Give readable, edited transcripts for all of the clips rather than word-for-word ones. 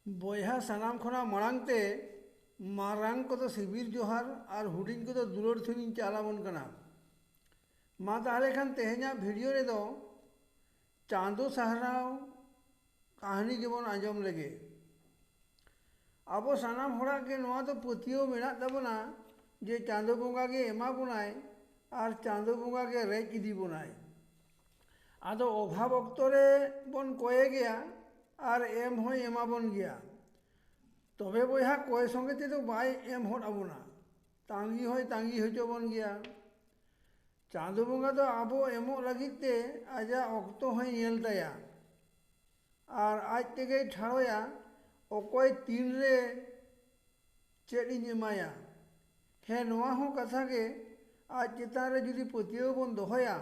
बॉयहा सानाम खना मांगते मारांग को तो शिविर जोहार और हुडिंग को तो दुलड़ थुरिंग चालाबन कना मा ताहले खान तेहेना वीडियो रे दो चांदो सहराव कहानी गेबन आंजम लगे अब सानाम होड़ा के नोआ तो पतियो मेना तबना जे चांदो बोंगा के एमा बनाए और चांदो बोंगा के रेज इदी बनाए आदो अभाव अक्तरे बन कये गया और एम हो एमा बन गया तबे बहा कय संगे ते तो बाय एम हट आबोना तांगी होचो बन गया चांदो बोंगा तो आबो एमो लगिते आजा अक्तो होय नेल ताया और आज तेगे ठाड़ोया अकय तीन रे चेड इन एमाया हे नोआ हो कथा के आज चेतान रे जुदी पतियो बन दोहया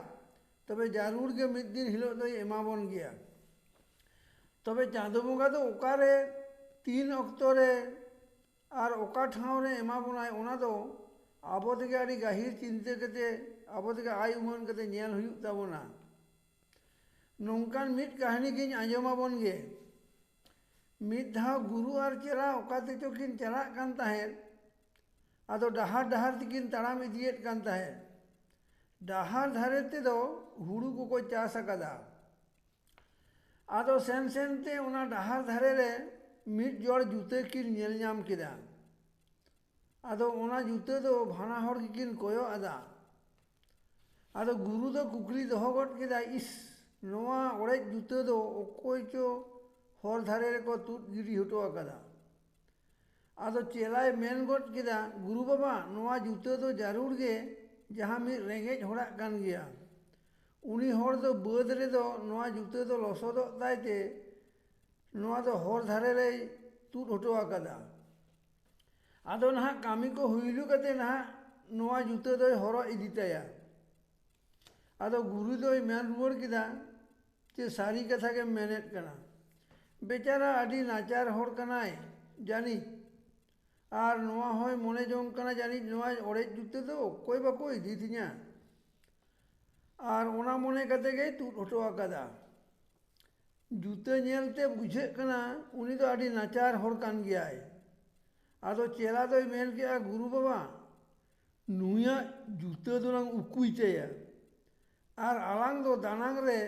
तबे जारूर के मिद दिन हिलो तो एमा बन गया तबे चांदो बोंगा तो ओकारे तीन अक्तरे और ओका ठाव रे एमा बनाय ओना दो आबो तेगे आड़ी गाहिर चिंता कते आबो तेगे आय उमन कते नेल हुयुग ताबोना नोंकान मिद कहानी किन आंजमाबन गे मिद धाव गुरु और चेला ओका तेचो किन चलाक कान ताहें आदो डहार डहार तिकिन ताड़ाम इदियेत कान ताहें डहार धारे ते दो हुड़ू को चास अकादा आदो सेन सेन ते उना डहार धारे रे मिद जोड़ जूते किन नेल नाम केदा आदो उना जूते दो भाना हर किन कोयो आदा आदो गुरु दो कुकली दोहो गट केदा इस नोआ ओड़े जूते दो ओकोय चो हर धारे रे को तुद गिरी हटो अकादा आदो चेलाय मेन गट केदा गुरु बाबा नोआ जूते दो जारूर गे जहाँ मिद रेंगेज होड़ा कान गया उनी हर दो बाद रे दो नोआ जूते दो लसोदो तायते नोआ दो हर धारे रे तुद हटो अकादा आदो नहा कामी को हुइलु कते नहा नोआ जूते दो हरो इदी ताया आदो गुरु दो मेन रुवर किदा जे सारी कथा के मेनेट कना बेचारा आदि नाचार हर कनाय जानी और नोआ होय मने जोंग कना जानी नोआ ओड़े जूते दो कोई बाको इदी तिया और ओना मने कते गे तुद हटो अकादा जूते नेलते बुझे कना उनी तो आदि नाचार हर कान गयाय आदो चेला दो मेन के गुरु बाबा नुया जूते दो लंग उकुइतेया और आलांग दो दानांग रे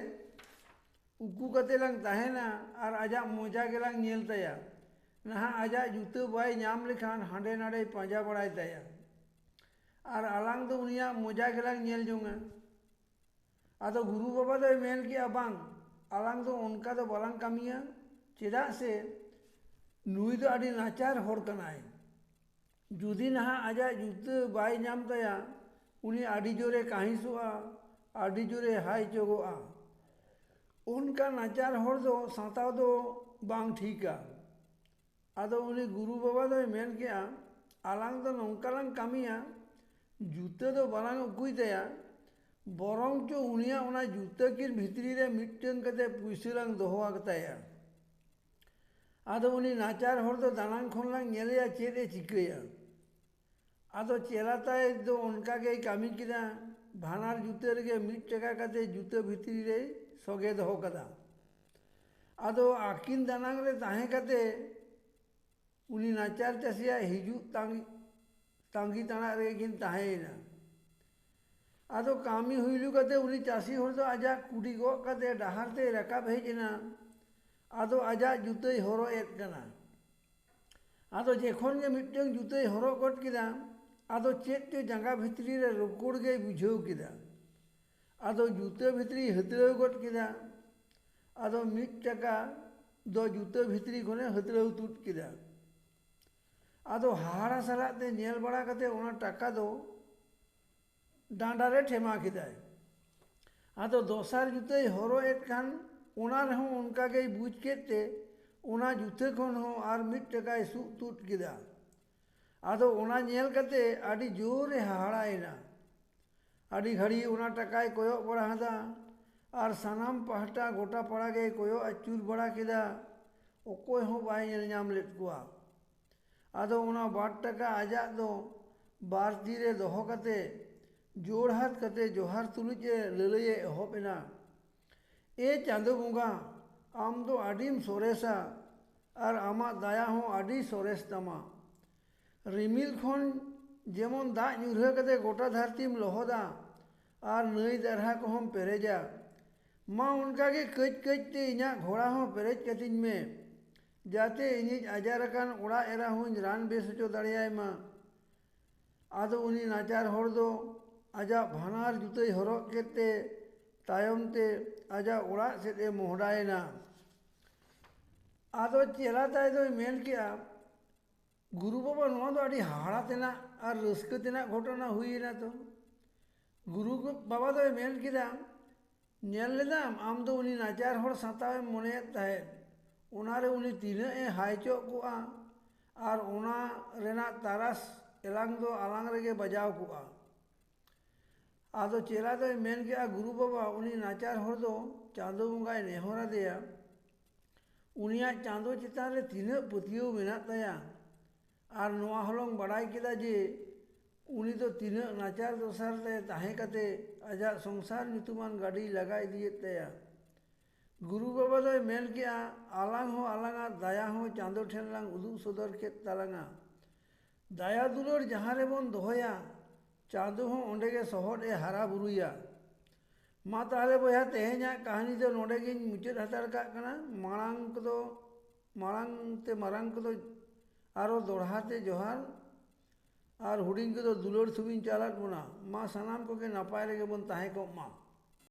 उकू कते लंग ताहेना और आजा मोजा के लंग नेल ताया नहा आजा जूते बाय नाम लेखान हांडे नाडे पांजा बड़ाय ताया और आलांग दो उनिया मोजा के लंग नेल जोंगा आदो गुरु बाबा दो मेन के बांग आलांग दो उनका दो बालांग कामिया चेदा से नुई दो आदि नाचार हर कनाय जुदी नहा आजा जूते बाय नाम ताया उनी आदि जोरे काहिसुआ आदि जोरे हाय चोगोआ उनका नाचार हर दो साताव दो बांग ठीका आदो उनी गुरु बाबा दो मेन के आलांग दो नौकालांग कामिया जूते दो बालांग उकुई ताया बरंग चो उनिया उना जूते किन भितरी रे मिट्टन कते पुइसिलांग दोहोआ कताया आदो उनी नाचार हर दो दानांग खनलांग नेलेया चेदे चिकाया आदो चेला ताय दो उनका के कामी किदा भानार जूते रे मिट टका कते जूते भितरी रे सगे दोहो कदा आदो आकिन दानांग रे ताहे कते उनी नाचार चासिया हिजू तांगी ताना रे किन ताहेना आदो कामी हुइलु कते उनी चासी हर दो आजा कुडी गो कते डहार ते रकाब हेजना आदो आजा जूते हरो एत कना आदो जेखन गे मिट्टन जूते हरो गट किदा आदो चेत चो जांगा भितरी रे रोकुड़ गे बुझाव किदा आदो जूते भितरी हतराव गट किदा आदो मिट टका दो जूते भितरी खने हतराव तुद किदा आदो हाड़ा सला ते नेल बड़ा कते ओना टका दो डांडा रे ठेमा किदाय आदो दोसार जूते हरो एत कान ओना रहो उनका के बुझ केते ओना जूते खन हो और मिट टकाय सु तुद किदा आदो ओना नेल कते आदि जोरे हाड़ायना आदि घड़ी ओना टकाय कोयो बड़ा हदा और सानाम पहटा गोटा पड़ा गे कोयो अचूर बड़ा किदा ओकोय हो बाय नेल नाम लेत कुआ आदो ओना 2 टका आजा दो बार तीरे दोहो कते जोड़ हाथ कते जोहार तुलुज ललये एहोबेना ए चांदो बुंगा आम दो आडिम सोरेसा और आमा दया हो आदि सोरेस तमा रिमिल खन जेमन दा ᱧᱩᱨᱦᱟᱹ कते गोटा धरतीम लहदा और नई दरहा को हम पेरेजा मा उनका के कच कच ते इना घोड़ा हो पेरेज कतिन में जाते इनिज आजारकान ओड़ा एरा हुन रान बेस हचो दाड़ियाय मा आदो उनी नाचार होड़ दो आजा भानार जुतई हरक केते तायम ते आजा ओड़ा सेते मोहडायना आदो चेला ताय दो मेन किया गुरु बाबा नवा दो आड़ी हाड़ा तेना और रस्क तेना घटना हुई ना तो गुरु बाबा दो मेन किदा नेल लेदाम आम दो उनी नाचार होड़ सातावे मोनेत ताहे उनारे उनी तीना ए हाइचो कुआ और उना रेना तारास एलांग दो आलांग रेगे बजाव कुआ आदो चेला दो मेन किया गुरु बाबा उनी नाचार होड़ दो चांदो बुंगाय नेहोरा दिया उनिया चांदो चितान रे तीना पतियो मेना ताया और नवा हलोंग बड़ाई किदा जे उनी तो तीना नाचार दोसार ते ताहे कते आजा संसार नितुमान गाड़ी लगाई दिए तया गुरु बाबा दो मेन किया आलांग हो आलांगा दया हो चांदो ठेन लांग उदू सदर के तालांगा दया दुलर जहाँ रे बन दोहया चांदो हो ओंडे के सहर ए हरा बुरुया मा ताहले बया तेहे냐 कहानी दो नोडे गिन मुचाद हतार का कना मारांग ते मारांग को आरो दोढ़ा ते जोहार और हुडिंग को दुलर सुबिन चालात बुना मा सनाम को के नपाय रेगे बन ताहे को मा।